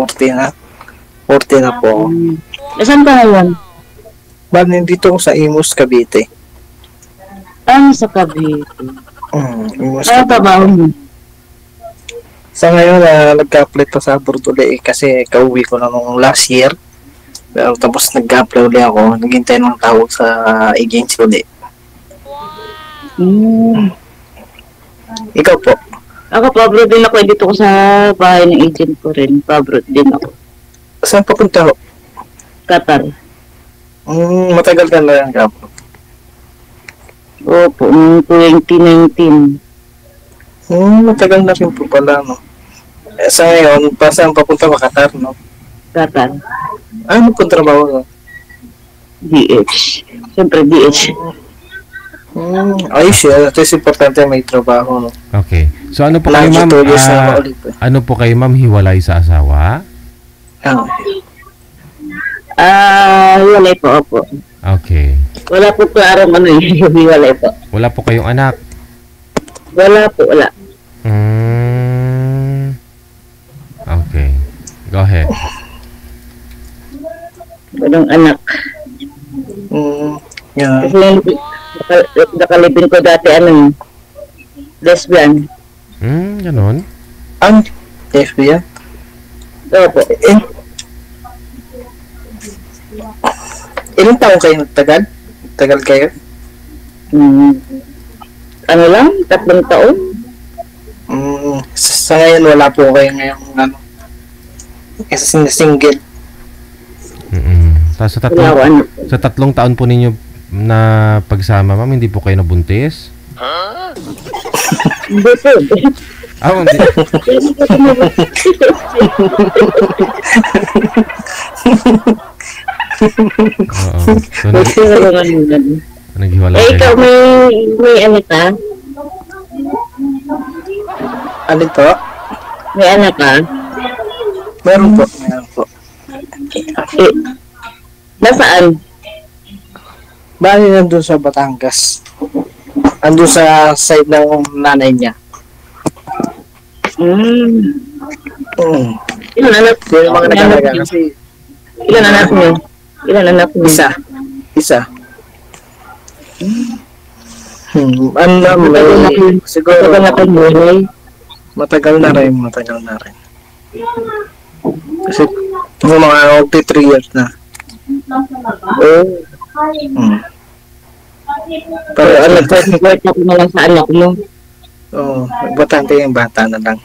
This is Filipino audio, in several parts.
40 na. 40 na po. Saan ka ngayon? Bali, dito ako sa Imus, Cavite. Sa Cavite. Imus, Ano Cavite. trabaho mo? Sa ngayon, nagka-apply pa sa abroad ulit kasi kauwi ko na nung last year. Pero tapos nag-apply ulit ako. Naghintay ng tawag sa agency ulit. Ikaw po? Ako, pa-abroad din ako. Dito ko sa bahay ng agent ko rin. Pa-abroad din ako. Saan papunta ho? Qatar. Matagal ka na lang abroad. Opo, 2019. Matagal na rin po pala, no? Sa ngayon, saan papunta ka? Qatar, no? Qatar. Ano po trabaho, no? DH. Siyempre, DH. Ayos yun. Ito is importante may trabaho, no? Okay. So ano po kayo, ma'am? Ano po kayo, ma'am? Hiwalay sa asawa? Hiwalay po, opo. Okay. Wala po klarong hiwalay po. Wala po kayong anak? Wala po, wala. Okay. Go ahead. Walang anak. Yeah. Kasi nakalipin ko dati, lesbian. Ganon? Ang lesbian? Opo. Ilang taon kayo nagtagal? Tagal kayo? Ano lang? 3 taon? Sa ngayon, wala po kayo ngayong kasi single. Tapos sa 3 taon po ninyo na pagsama, ma'am, hindi po kayo nabuntis? Hindi po. Hindi. Oo. So, naghiwalay kayo. Ikaw may ano ka? Alin po? May anak ka? Meron po. Nasaan? Bali nandun sa Batangas. Andun sa side ng nanay niya. Ilan anak? Yung mga nagkalaga kasi Ilan anak niyo? Isa. Ano may siguro matagal na rin. Kasi mga 3 years na. Pero anak ko na lang sa anak mo. Importante yung bata na lang.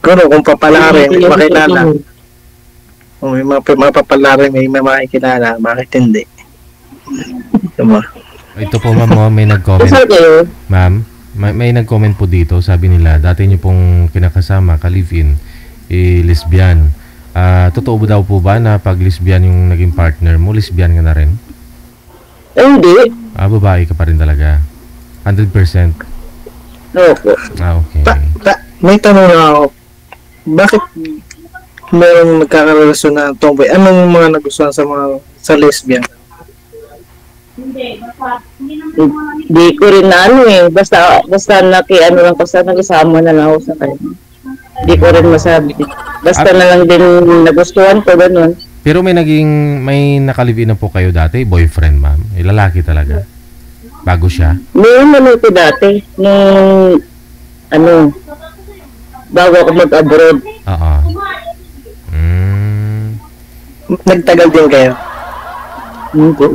Kung papalarin, makilala. May mapapalarin, may makikilala, bakit hindi? Diba? Ito po, ma'am, may nag-comment. Ma'am, may nag-comment po dito. Sabi nila, dati niyo pong kinakasama, ka-live-in, lesbian. Totoo daw po ba na pag lesbian yung naging partner mo, lesbian ka na rin? Hindi. Babae ka pa rin talaga? 100%? Opo. Okay. May tanong na ako. Bakit mayroong nagkakarelasyon na tomboy? Anong mga nagustuhan sa lesbian? Hindi ko rin basta nakisama na lang ako sa kanya. Hindi ko rin masabi. Basta na lang din nagustuhan ko, ganun. Pero may nakalibin na po kayo dati, boyfriend, ma'am? Lalaki talaga? Bago siya? Noon naman ko dati, bago ako mag-abroad. Oo. Nagtagal din kayo? Hindi.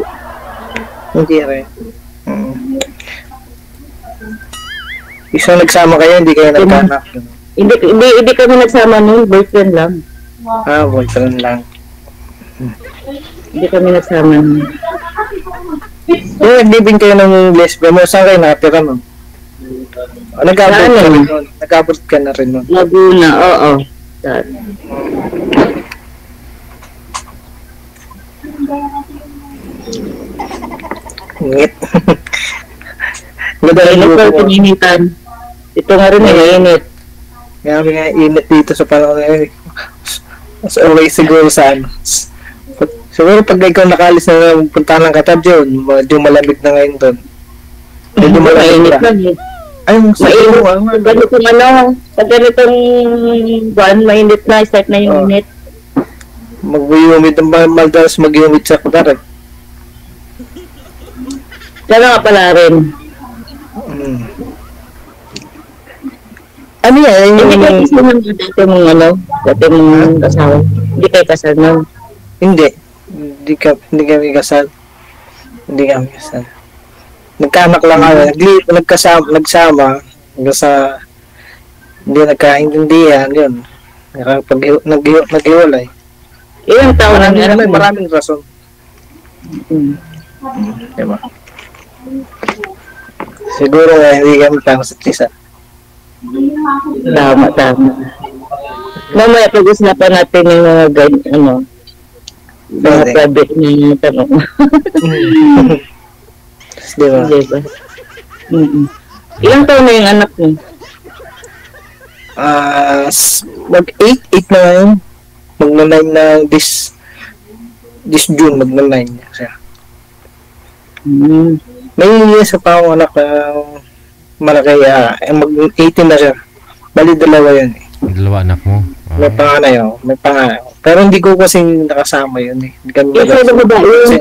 Hindi rin. Isang nagsama kayo, hindi kayo nagkanak. Hindi kami nagsama noon, boyfriend lang. Boyfriend lang. Hindi kami nagsama noon. Nagbibing kayo ng lesbian mo, saan kayo nakatira nun? Nag-abot ka na rin nun. Laguna, oo. Ngit. Ito nga rin init. Grabe nga init dito sa panahon ngayon. As always siguro sa siguro pag ikaw nakalis na punta ng Qatar yun, medyo malamig na ngayon doon. Medyo malamig na. Ay, Mainit. Pag ganitong pag ganitong buwan, mainit na, start na yung init. Mag-humid ang madalas mag-humid sa kudarat. Kaya nga pala rin. Ano yan? Hindi kayo kasal ng dati mong asawa. Hindi kayo kasal nun. Hindi. Hindi kami kasal. Hindi kami kasal. Nagkaanak lang kami. Nagsama. Hanggang sa hindi nagkaintindihan. Yun. Naghiwalay. Ilang taon ang anak mo? Maraming rason. Diba? Siguro hindi kami para sa tisa. Tama. Mamaya pag-usapan natin yung mga mga private na tanong. Diba? Diba? Ilang taon na yung anak mo? Mag-8 na ngayon. Mag-9 na this June, mag-9 siya. May isa pa akong anak na malaki, mag-18 na siya. Bali, dalawa yun eh. Dalawa anak mo? May panganay ako. Pero hindi ko kasi nakasama yun eh. Hindi kami Isa na ba yun?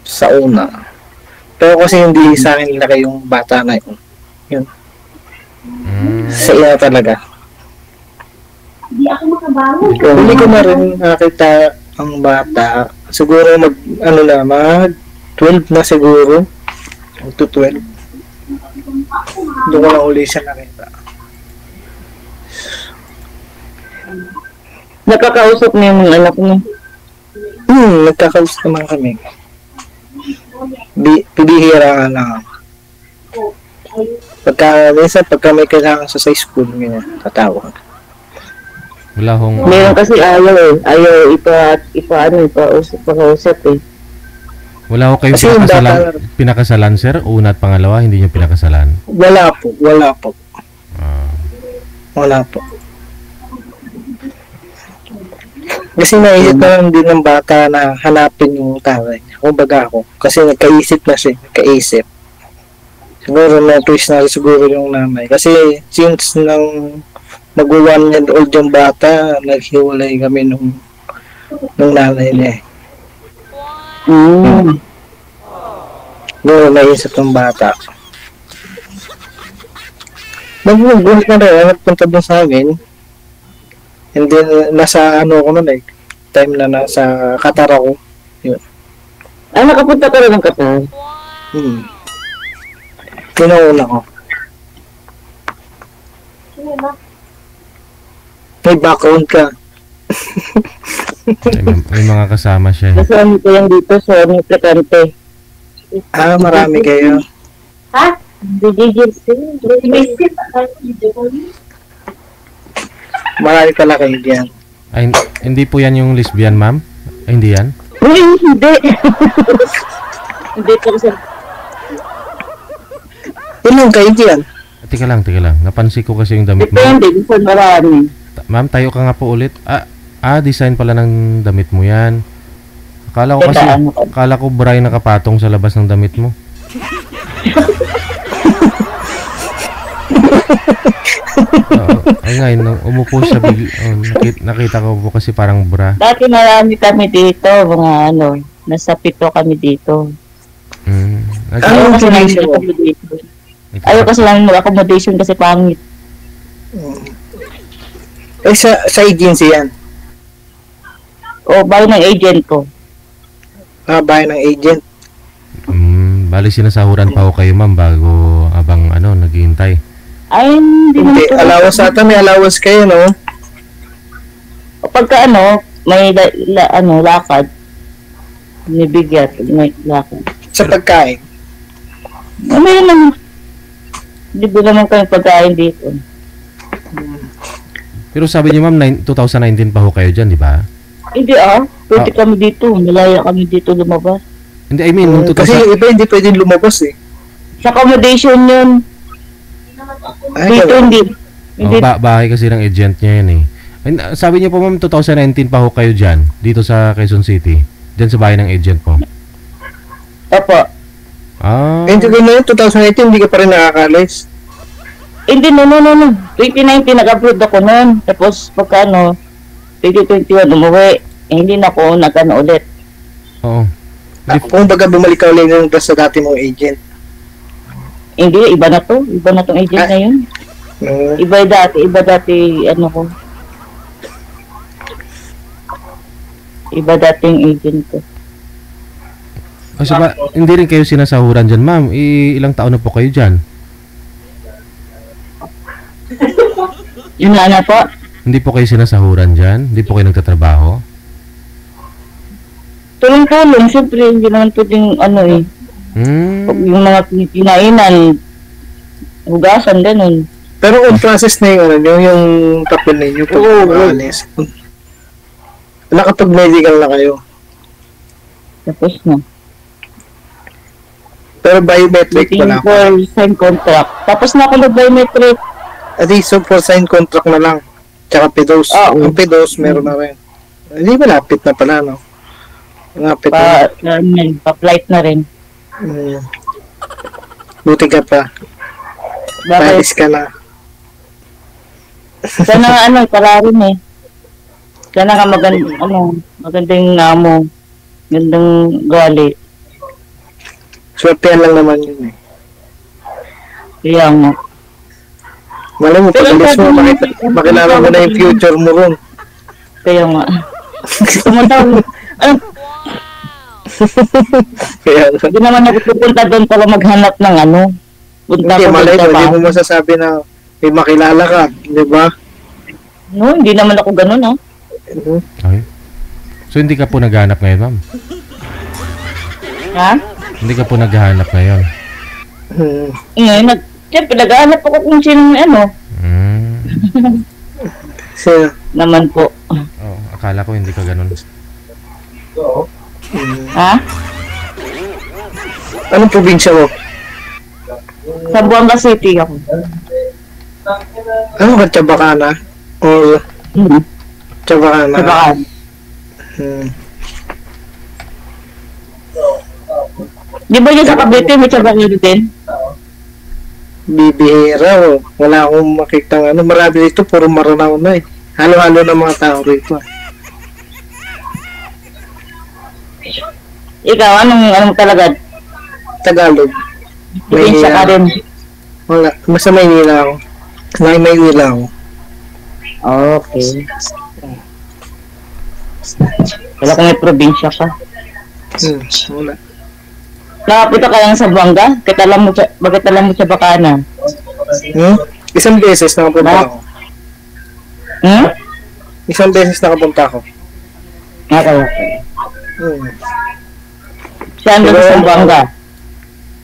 Sa una. Pero kasi hindi sa akin laki yung bata na yun. Yun. Sa iya talaga. Hindi ako makabawi. Hindi ko na rin nakita ang bata. Siguro mag 12 na siguro. To 12. Doon ko na uli siya nakita. Nakakausap mo yung mga anak mo? Nagkakausap naman kami. Pibihira nga lang. Pagka may kailangan sa school, tatawag. Wala hong... Meron kasi ayaw ipausap eh. Wala ho kayo pinakasalan, sir? Una at pangalawa, hindi nyo pinakasalan? Wala po. Wala po. Kasi naisip na lang din ng bata na hanapin yung tatay niya. Kumbaga ako. Kasi nagkaisip na siya. Nagkaisip. Siguro na-twist na siguro yung nanay. Kasi since nang mag-1 year old yung bata, naghiwalay kami nung nanay niya. Doon naisip ng bata. Nag-buhat na rin. Nagpunta doon sa amin. And then, nasa ko na time na nasa Qatar ako. Yun. Nakapunta ka rin ng Qatar? Pinauna ko. May background ka. may mga kasama siya. Kasama ko yan dito sa aplikante. Marami kayo. Ha? Marami pala kayo diyan. Ay, hindi po yan yung lesbian, ma'am? Ay, hindi yan? Hindi. Hindi po kasi. Ilan kayo diyan? Teka lang. Napansin ko kasi yung damit mo. Depende, minsan marami. Ma'am, tayo ka nga po ulit. Design pala ng damit mo yan. Akala ko Brian nakapatong sa labas ng damit mo. Ay nga, umupo siya nakita ko po kasi parang bra. Dati marami kami dito, mga nasa 7 kami dito. Ayaw kasi lang accommodation. Ayaw kasi lang accommodation kasi pangit. Sa agency yan? Bahay ng agent ko. Bahay ng agent? Bali sinasahuran pa ho kayo, ma'am, bago abang naghihintay. Ay, hindi. Allowance ata, may allowance kayo, no? Pagka may lakad. May bigat, may lakad. Sa pagkain? Mayroon naman. Hindi ba naman kami pagkain dito? Pero sabi niyo, ma'am, 2019 pa ho kayo dyan, di ba? Hindi pwede kami dito. Malaya kami dito lumabas. Hindi, I mean, kasi iba hindi pwedeng lumabas eh. Sa accommodation yun. Dito hindi. Bahay kasi ng agent niya yan eh. Sabi niyo po, ma'am, 2019 pa ho kayo dyan, dito sa Quezon City. Dyan sa bahay ng agent po. Opo. Hindi ko na yun, 2018, hindi ka pa rin nakakalis. Hindi, no. 2019, nag-upload ako noon. Tapos, pagka 2021, umuwi. Hindi na ako nagkano ulit. Oo. Kung baga bumalik ka ulit yung sa dati mong agent. Hindi, iba na to. Iba na tong agent na yun. Iba dati, ano ko. Iba dating agent ko. Kasi ba, hindi rin kayo sinasahuran dyan, ma'am. Ilang taon na po kayo dyan? Yun na po. Hindi po kayo sinasahuran dyan? Hindi po kayo nagtatrabaho? Tulong-tulong, siyempre, hindi naman pwedeng yung mga kinainan, hugasan, ganun. Pero on process na yung papel ninyo pag maalis. Nakapag-medical na kayo. Tapos na. Pero biometric wala for sign contract. Tapos na ako nag-biometric. At least for sign contract na lang. Tsaka PDOS. Ang PDOS meron na rin. Hindi malapit na pala, no? Malapit na. Pa-flight na rin. Buti ka pa. Paris ka na. Sana para rin eh. Sana ka magandang mo. Gandang gali. Swertehan lang naman yun eh. Kaya nga. Malay mo, pag-alis mo, makilala mo na yung future mo ron. Kaya nga. Pumunta Kaya nga. Hindi naman ako pupunta doon para maghanap ng punta hindi, malay mo, hindi mo masasabi na may makilala ka, di ba? No, hindi naman ako ganun Okay. So, hindi ka po naghahanap ngayon, ma'am? Ha? Hindi ka po naghahanap ngayon? Siyempre, naghahanap ako kung sino Sino? Naman po. Akala ko hindi ka ganun. Ha? Anong probinsya mo? Zamboanga City ako. Ano ka, Chabacana? O Chabacana? Chabacana. Di ba yung sa Cavite, may Chabacana din? Bibihira o. Wala akong makitang Marami dito, puro Maranao na eh. Halo-halo ng mga tao rito. Ikaw, anong talaga? Tagalog. Probinsya ka rin. Wala. Basta Maynila ako. Maynila ako. Okay. Wala kung may probinsya ka. Wala. Nakapunta ka lang sa Zamboanga? Bakit alam mo sa Bacana? Isang beses nakapunta ako. Isang beses nakapunta ako. Okay. Saan ba sa Zamboanga?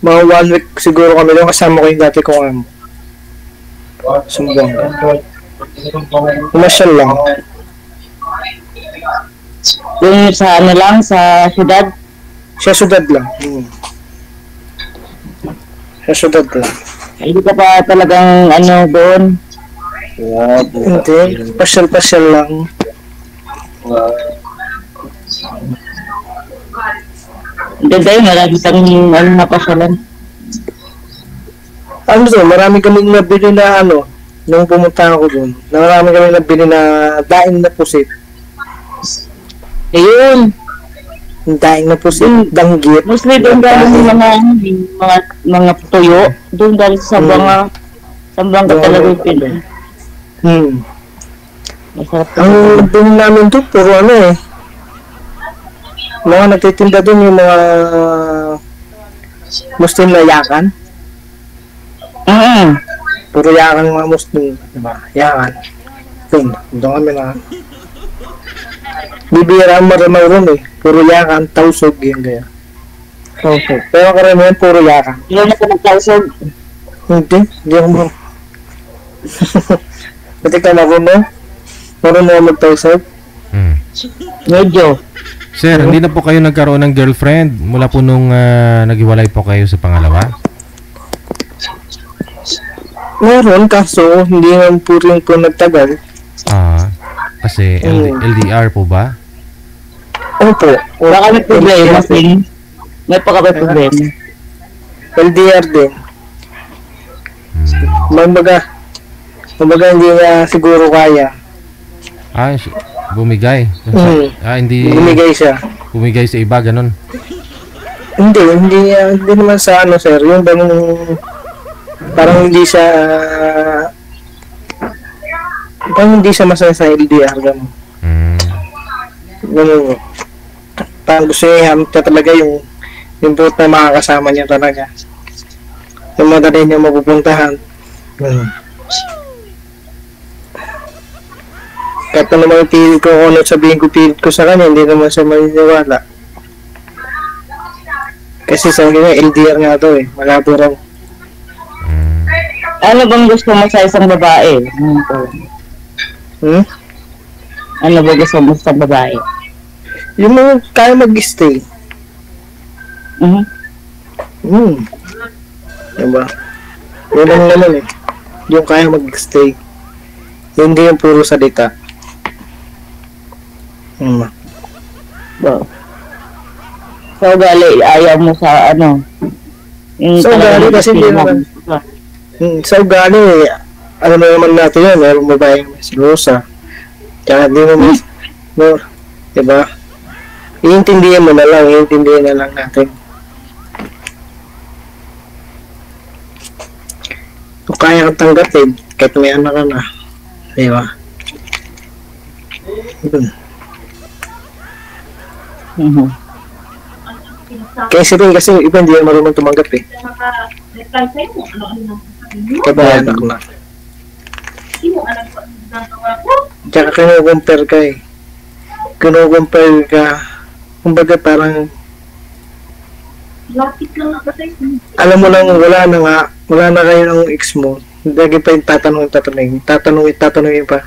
Mga 1 week siguro kami doon, kasama ko yung dati kong Zamboanga. Umasyal lang. Yung sa lang, sa syudad? Sa syudad lang. Sa syudad lang. Hindi ka pa talagang doon? Hindi. Pasyal-pasyal lang. Ganda yun, marami kang napasyalan. Marami kaming nabili na nung pumunta ako doon. Marami kaming nabili na daing na pusit. Ayun. Daing na pusit, danggit. Mostly doon galing yung mga tuyo. Doon galing sa Zamboanga. Zamboanga talaga yung pila. Masarap. Ang doon namin doon, puro mga nagtitinda doon yung mga Muslim na yakan. Puro yakan mga Muslim, diba? Yakan. Doon kami na. Bibira ang Maranao ron eh. Puro yakan, tausog yung gaya. Tausog. Pero karamihan puro yakan. Hindi na ka nagtausog? Hindi ako mo. Pati ka marunong? Marunong magtausog? Medyo. Sir, hindi na po kayo nagkaroon ng girlfriend mula po nung naghiwalay po kayo sa pangalawa? Meron, kaso hindi naman po rin po nagtagal. Kasi LDR po ba? Opo. Baka may problema, Sing. May problema. LDR din. Kumbaga hindi niya siguro kaya. Bumigay. Hindi bumigay siya. Bumigay sa iba, ganun. Hindi naman sa ano, sir. Yung bang parang hindi siya masaya sa LDR, ganun. Ganun. Parang gusto niya talaga yung buot na makakasama niya talaga. Yung madali niya mapupuntahan. Ganun. Kahit na naman pilit ko, ano sabihin ko pilit ko sa kanya, hindi naman siya maniniwala. Kasi sa kanya, LDR nga to eh. Malabo raw. Ano bang gusto mo sa isang babae? Ano ba gusto mo sa babae? Yung mga kaya mag-stay. Diba? Yun lang naman eh. Yung kaya mag-stay. Hindi yung puro salita. So, gali, ayaw mo sa ano? So, gali kasi hindi naman. So, gali, ano na naman natin yun, mayroong babaeng silosa. Kaya hindi naman, no, diba? Iintindihan mo na lang natin. Kung kaya kang tanggapin, kahit may anak ka na, diba? Kasi rin kasi iba hindi yan marunong tumanggap eh. Kaya anak na. Tsaka kinukumpare ka eh. Kinukumpare ka. Kumbaga parang alam mo lang wala na kayo ng ex mo. Hindi pa yung tatanungin pa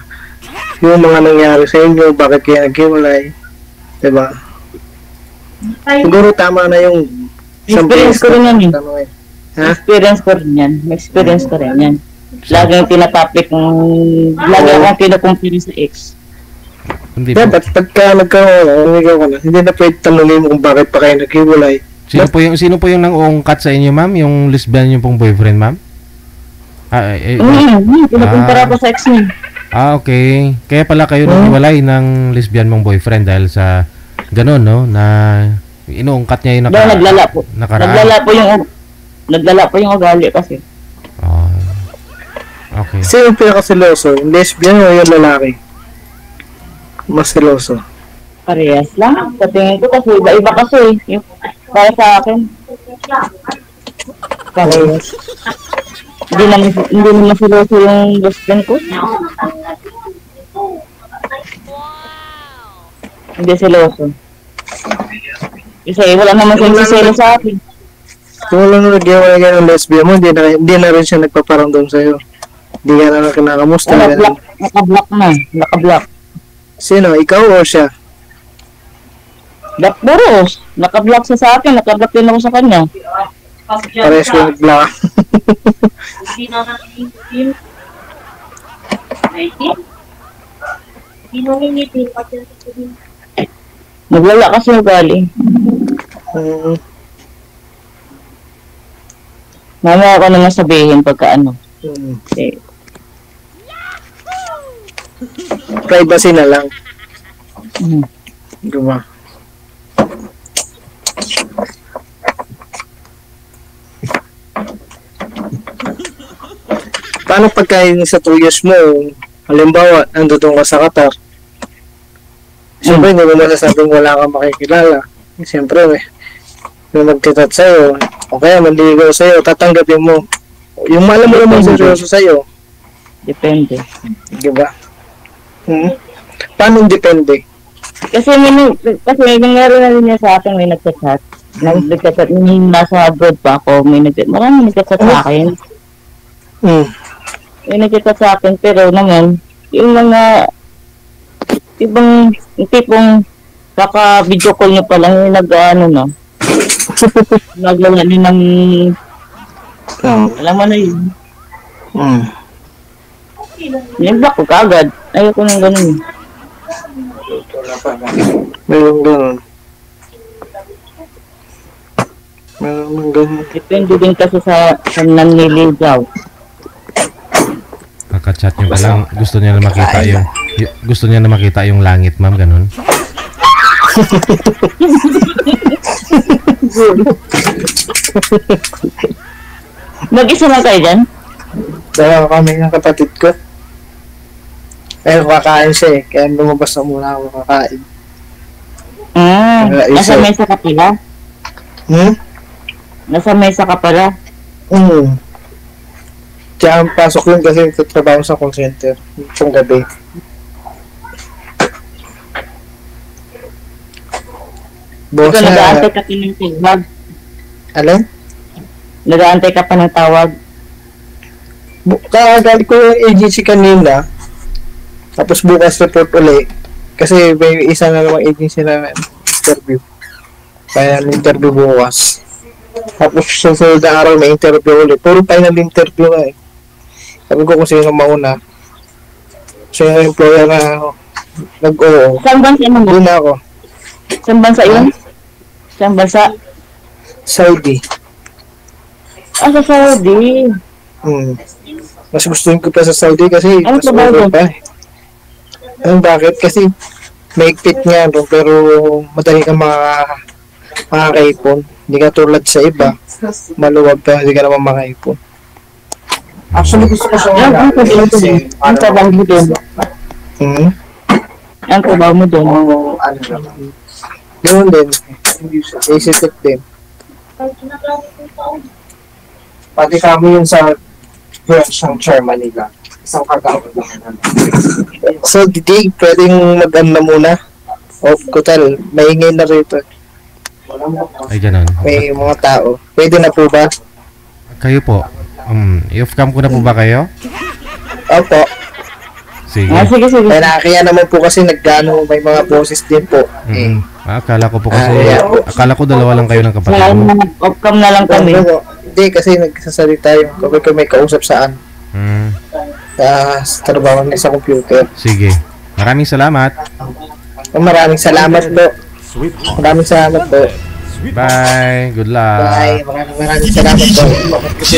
yung mga nangyari sa inyo, bakit kaya naghiwalay, diba? Siguro tama na yung experience ko rin yan eh. Ha? Experience ko rin yan. Lagi yung tinatopic lagi akong kinukumpiri sa ex. Dapat pagka nagkaroon ka na, hindi na pwede tanongin mo kung bakit pa kayo naghiwalay. Sino po yung nang-uungkat sa inyo, ma'am? Yung lesbian yung pong boyfriend, ma'am? Kinukumpara ko sa ex niya. Okay. Kaya pala kayo naghiwalay ng lesbian mong boyfriend dahil sa ganun, no? Na inuungkat niya yung naglala po. nakaraan. Naglala po yung ugali kasi. Okay. Sino yung pinakasiloso? Lesbian o yung lalaki? Mas siloso. Parehas lang. Sa tingin ko kasi iba kasi. Yung para sa akin. Parehas. Hindi naman siloso yung lesbian ko. Hindi siloso. Kasi wala naman siyang siselo sa akin. Kung wala na nag-iwalay ka ng lesbian mo, hindi na rin siya nagpaparamdam sa'yo. Hindi ka na kinakamusta. Naka-block. Sino? Ikaw o siya? Boros. Naka-block siya sa akin. Naka-block din ako sa kanya. Parehas ko nag-block. Naglala kasi ugali. Mamaya ako naman sabihin pagka ano. Okay. Privacy na lang. Diba? Paano pagkain sa 2 years mo, halimbawa, nandun ka sa Qatar, siyempre hindi mo masasabing wala kang makikilala. Siyempre, yung magtitat sa'yo, o kaya manligaw sa'yo, tatanggapin mo. Yung alam mo naman seryoso sa'yo. Depende. Diba? Paano depende? Kasi nangyari na rin niya sa akin, may nagchat-chat. Nagchat-chat, nasa abroad pa ako, marami nagchat-chat sa akin. May nagchat sa akin, pero naman, yung mga ibang tipong kaka-video call nyo pa lang, yung naglala din ng alam mo na yun. Nag-block ko kagad. Ayoko nang ganun. Mayroong ganun. Mga ganun. Depende din kasi sa nanliligaw. Kaka-chat niyo pa lang. Gusto niya na makita yung... Gusto niya na makita yung langit, ma'am. Ganun. Mag-isa lang kayo dyan? Dalawa kami ng kapatid ko. Eh, kakain siya eh. Kaya lumabas na muna ako kakain. Nasa mesa ka pala? Nasa mesa ka pala? Kaya ang pasok yun kasi trabaho sa call center. Itong gabi. Ikaw nag-aantay ka pa ng tawag? Alin? Nag-aantay ka pa ng tawag? Kakagali ko yung agency kanina. Tapos bukas report uli. Kasi may isa na namang agency na interview. Kaya interview bukas. Tapos susunod na araw may interview ulit. Puro final interview nga eh. Sabi ko kung sino mauna. Sino yung employer na nag-oo. Saan bansa mo? Doon na ako. Saan bansa yun? Saan bansa? Saudi. Sa Saudi. Mas gusto ko pa sa Saudi kasi Ano mas trabaho over doon? pa eh. Bakit? Kasi may fit nga doon pero madali kang makakaipon. Hindi ka tulad sa iba. Maluwag pa, hindi ka naman makaipon. Actually, gusto ko siya Ang trabaho mo doon? Ang trabaho mo doon? Ganoon din. Isisip din. Pati kami yun sa branch ng chairman nila. Isang kagawad lang. So, Didi, pwedeng mag-ano na muna? Off ko tal. Maingay na rito. Ay, ganun. May mga tao. Pwede na po ba? Kayo po. I-off-cam ko na po ba kayo? Opo. Sige. Sige. Kaya naman po kasi nagano may mga boses din po. Akala ko po kasi... Akala ko dalawa lang kayo ng kapatid Kaya mo. off-cam na lang kami. Hindi kasi nagsasalita yung kapag may kausap saan. Sa trabaho niya sa computer. Sige. Maraming salamat. Maraming salamat po. Maraming salamat po. Bye. Good luck. Bye. Maraming salamat po. Kasi